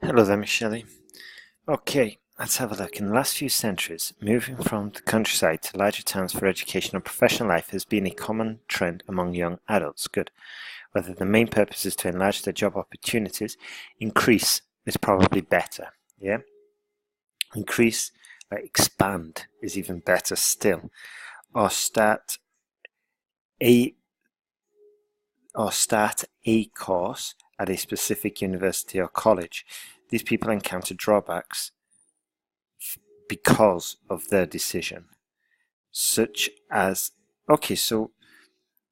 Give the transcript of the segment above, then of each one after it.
Hello there, Michelle. Okay, let's have a look. In the last few centuries, moving from the countryside to larger towns for education and professional life has been a common trend among young adults. Good. Whether the main purpose is to enlarge their job opportunities, increase is probably better. Yeah? Increase, expand is even better still. Or start a start a course at a specific university or college. These people encounter drawbacks because of their decision, such as, okay, so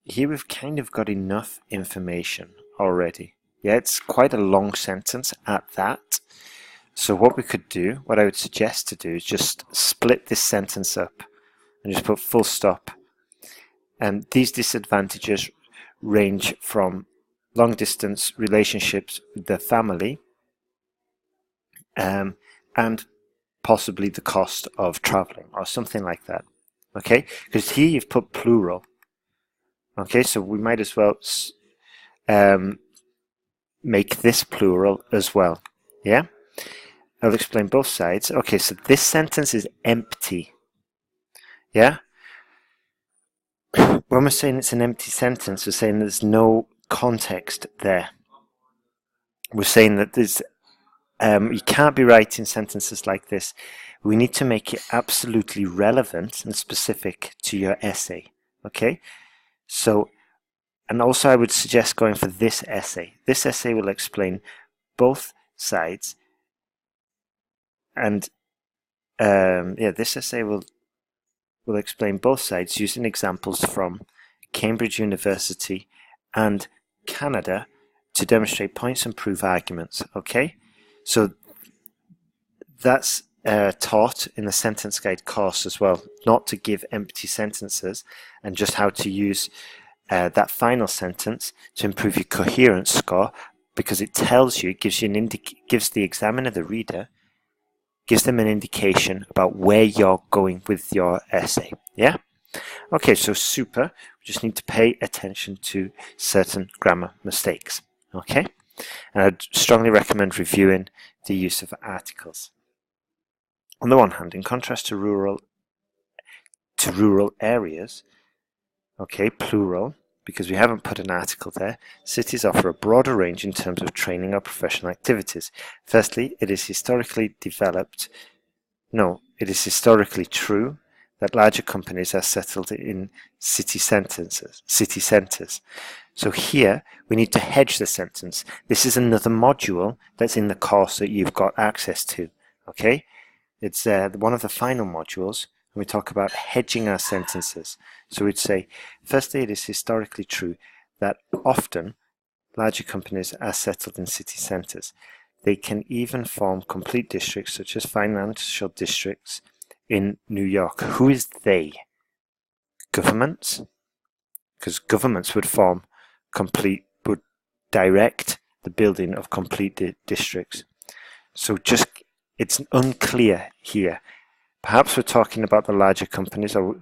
here we've kind of got enough information already. Yeah, it's quite a long sentence at that. So what we could do, what I would suggest to do, is just split this sentence up and just put full stop. And these disadvantages range from long distance relationships with their family, and possibly the cost of traveling or something like that. Okay, because here you've put plural. Okay, so we might as well make this plural as well. Yeah, I'll explain both sides. Okay, so this sentence is empty. Yeah, when we're saying it's an empty sentence, we're saying there's no context there. We're saying that there's you can't be writing sentences like this. We need to make it absolutely relevant and specific to your essay. Okay, so, and also I would suggest going for this essay. This essay will explain both sides, and this essay will explain both sides using examples from Cambridge University and Canada to demonstrate points and prove arguments. Okay, so that's taught in the sentence guide course as well, not to give empty sentences, and just how to use that final sentence to improve your coherence score, because it tells you, gives the examiner, the reader, gives them an indication about where you're going with your essay. Yeah? Okay, so super. We just need to pay attention to certain grammar mistakes. Okay? And I'd strongly recommend reviewing the use of articles. On the one hand, in contrast to rural areas, okay, plural, because we haven't put an article there, cities offer a broader range in terms of training or professional activities. Firstly, it is historically true that larger companies are settled in city centres. So here, we need to hedge the sentence. This is another module that's in the course that you've got access to, okay? It's one of the final modules, and we talk about hedging our sentences. So we'd say, firstly, it is historically true that often larger companies are settled in city centres. They can even form complete districts, such as financial districts in New York. Who is they? Governments? Because governments would direct the building of complete districts. So it's unclear here. Perhaps we're talking about the larger companies, or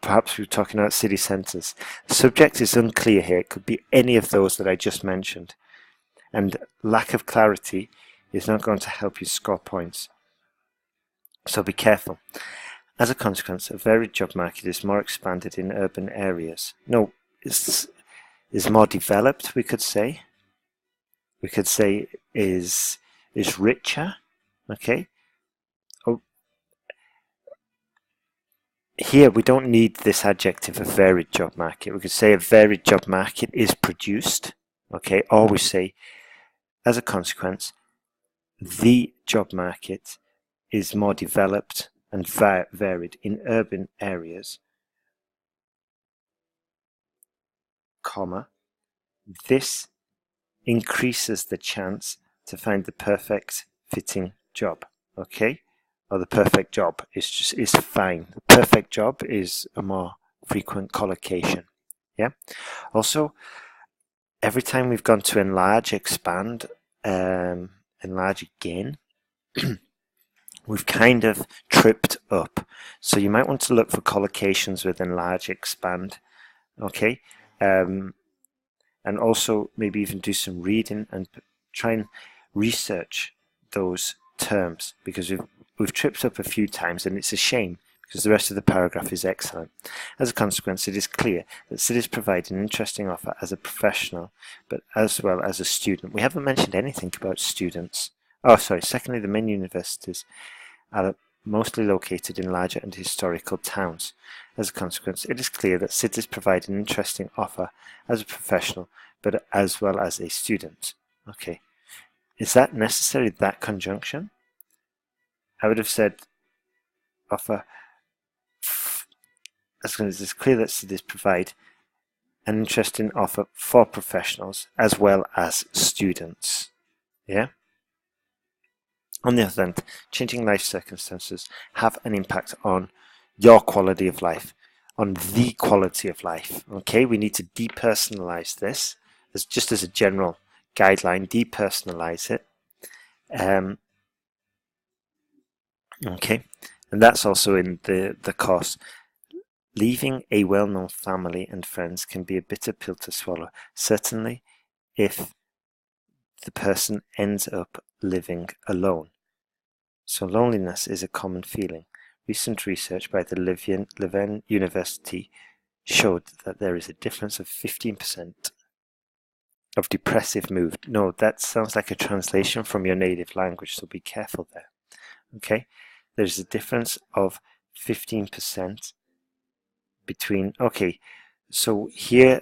perhaps we're talking about city centres. The subject is unclear here. It could be any of those that I just mentioned. And lack of clarity is not going to help you score points. So be careful. As a consequence, a varied job market is more expanded in urban areas. No, is more developed, we could say. We could say is richer. Okay. Oh, here we don't need this adjective, a varied job market. We could say a varied job market is produced. Okay. Or we say, as a consequence, the job market is more developed and varied in urban areas, comma, this increases the chance to find the perfect fitting job. Okay, or the perfect job is fine. The perfect job is a more frequent collocation. Yeah. Also, every time we've gone to enlarge, expand, enlarge again, we've kind of tripped up. So you might want to look for collocations with enlarge, expand. Okay. And also maybe even do some reading and try and research those terms because we've tripped up a few times, and it's a shame because the rest of the paragraph is excellent. As a consequence, it is clear that cities provide an interesting offer as a professional, but as well as a student. We haven't mentioned anything about students. Oh, sorry. Secondly, the main universities are mostly located in larger and historical towns. As a consequence, it is clear that cities provide an interesting offer as a professional, but as well as a student. Okay. Is that necessary, that conjunction? I would have said offer. As it is clear that cities provide an interesting offer for professionals as well as students. Yeah? On the other hand, changing life circumstances have an impact on your quality of life, on the quality of life. Okay, we need to depersonalize this as just as a general guideline, depersonalize it. Okay, and that's also in the course. Leaving a well-known family and friends can be a bitter pill to swallow, certainly if the person ends up living alone. So loneliness is a common feeling. Recent research by the Leuven University showed that there is a difference of 15% of depressive mood. No, that sounds like a translation from your native language, so be careful there. Okay, there's a difference of 15% between, okay, so here,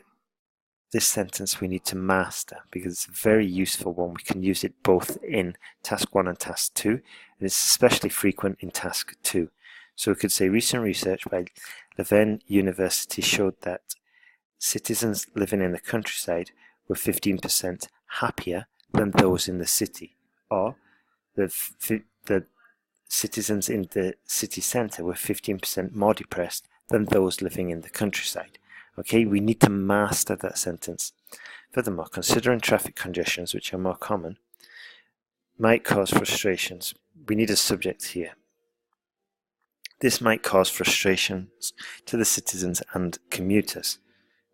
this sentence we need to master because it's a very useful one. We can use it both in task 1 and task 2, and it's especially frequent in task 2. So we could say recent research by Leuven University showed that citizens living in the countryside were 15% happier than those in the city, or the citizens in the city centre were 15% more depressed than those living in the countryside. Okay, we need to master that sentence. Furthermore, considering traffic congestions, which are more common, might cause frustrations. We need a subject here. This might cause frustrations to the citizens and commuters.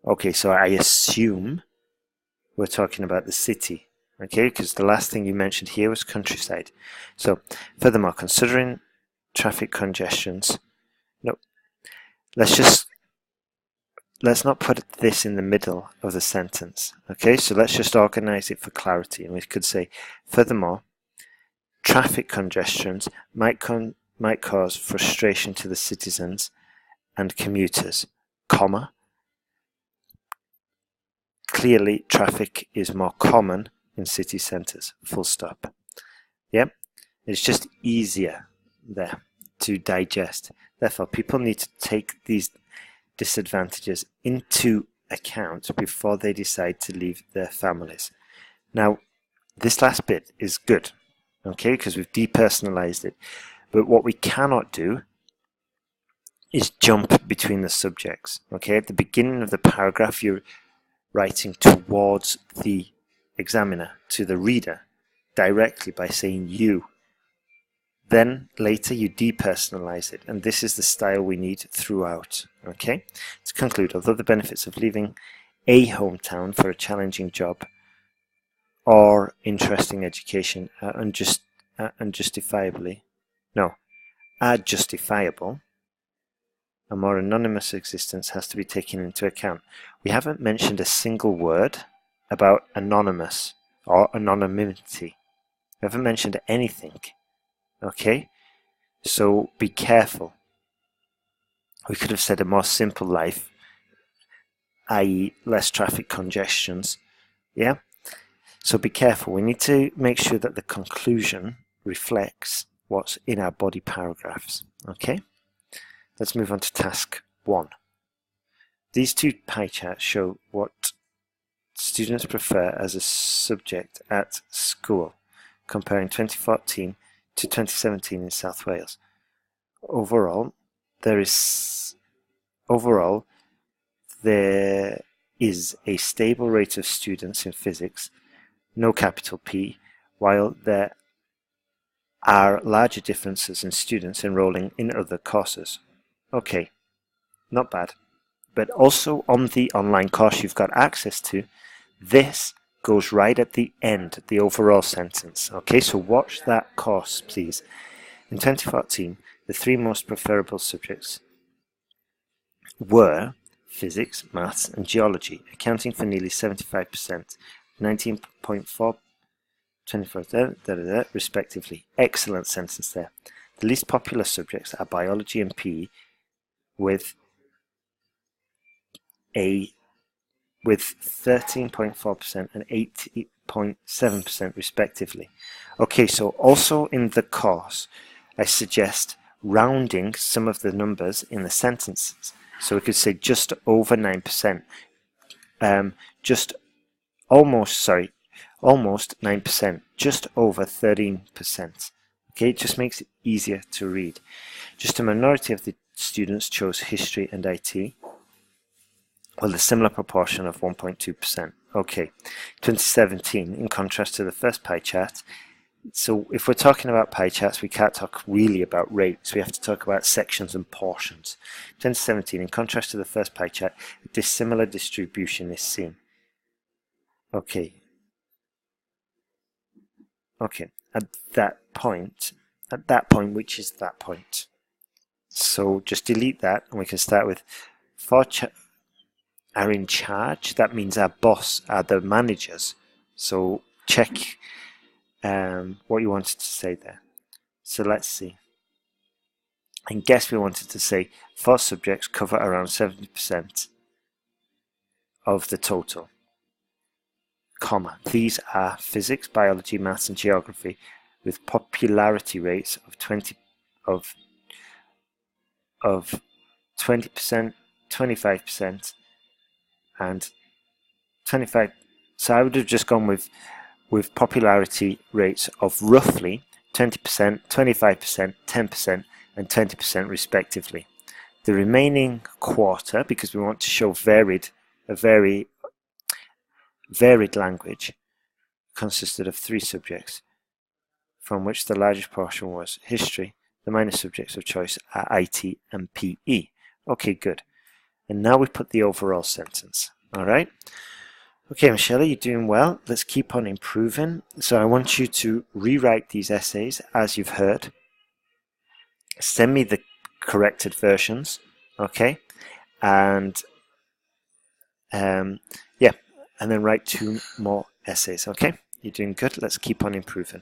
Okay, so I assume we're talking about the city, okay, because the last thing you mentioned here was countryside. So, furthermore, considering traffic congestions, no, let's not put this in the middle of the sentence, okay? So let's just organize it for clarity, and we could say, furthermore, traffic congestions might cause frustration to the citizens and commuters, comma. Clearly, traffic is more common in city centres, full stop. Yep, it's just easier there to digest. Therefore, people need to take these disadvantages into account before they decide to leave their families. Now, this last bit is good, okay, because we've depersonalized it. But what we cannot do is jump between the subjects, okay? At the beginning of the paragraph, you're writing towards the examiner, to the reader, directly by saying you. Then later you depersonalize it, and this is the style we need throughout. Okay? To conclude, although the benefits of leaving a hometown for a challenging job or interesting education are justifiable, a more anonymous existence has to be taken into account. We haven't mentioned a single word about anonymous or anonymity. We haven't mentioned anything. Okay? So be careful. We could have said a more simple life, i.e. less traffic congestions. Yeah? So be careful. We need to make sure that the conclusion reflects what's in our body paragraphs. Okay? Let's move on to task 1. These two pie charts show what students prefer as a subject at school, comparing 2014 to 2017 in South Wales. Overall, there is a stable rate of students in physics, no capital P, while there are larger differences in students enrolling in other courses. Okay, not bad. But also on the online course you've got access to, this goes right at the end, the overall sentence. Okay, so watch that course, please. In 2014, the three most preferable subjects were physics, maths, and geology, accounting for nearly 75%, 19.4, 24, respectively. Excellent sentence there. The least popular subjects are biology and PE, with 13.4% and 8.7% respectively. Okay, so also in the course, I suggest rounding some of the numbers in the sentences. So we could say just over 9%, almost 9%, just over 13%. Okay, it just makes it easier to read. Just a minority of the students chose history and IT, well, a similar proportion of 1.2%. Okay, 2017, in contrast to the first pie chart. So if we're talking about pie charts, we can't talk really about rates. We have to talk about sections and portions. 2017, in contrast to the first pie chart, a dissimilar distribution is seen. Okay, at that point, which is that point? So just delete that, and we can start with are in charge. That means our boss are the managers. So check what you wanted to say there. So let's see. I guess we wanted to say 4 subjects cover around 70% of the total. Comma. These are physics, biology, maths, and geography, with popularity rates of 20%, 25%, and 25. So I would have just gone with popularity rates of roughly 20%, 25%, 10%, and 20% respectively. The remaining quarter, because we want to show a very varied language, consisted of 3 subjects, from which the largest portion was history. The minor subjects of choice are IT and PE. Okay, good. And now we put the overall sentence. All right. Okay, Michelle, you're doing well. Let's keep on improving. So I want you to rewrite these essays as you've heard. Send me the corrected versions. Okay. And yeah, and then write 2 more essays. Okay. You're doing good. Let's keep on improving.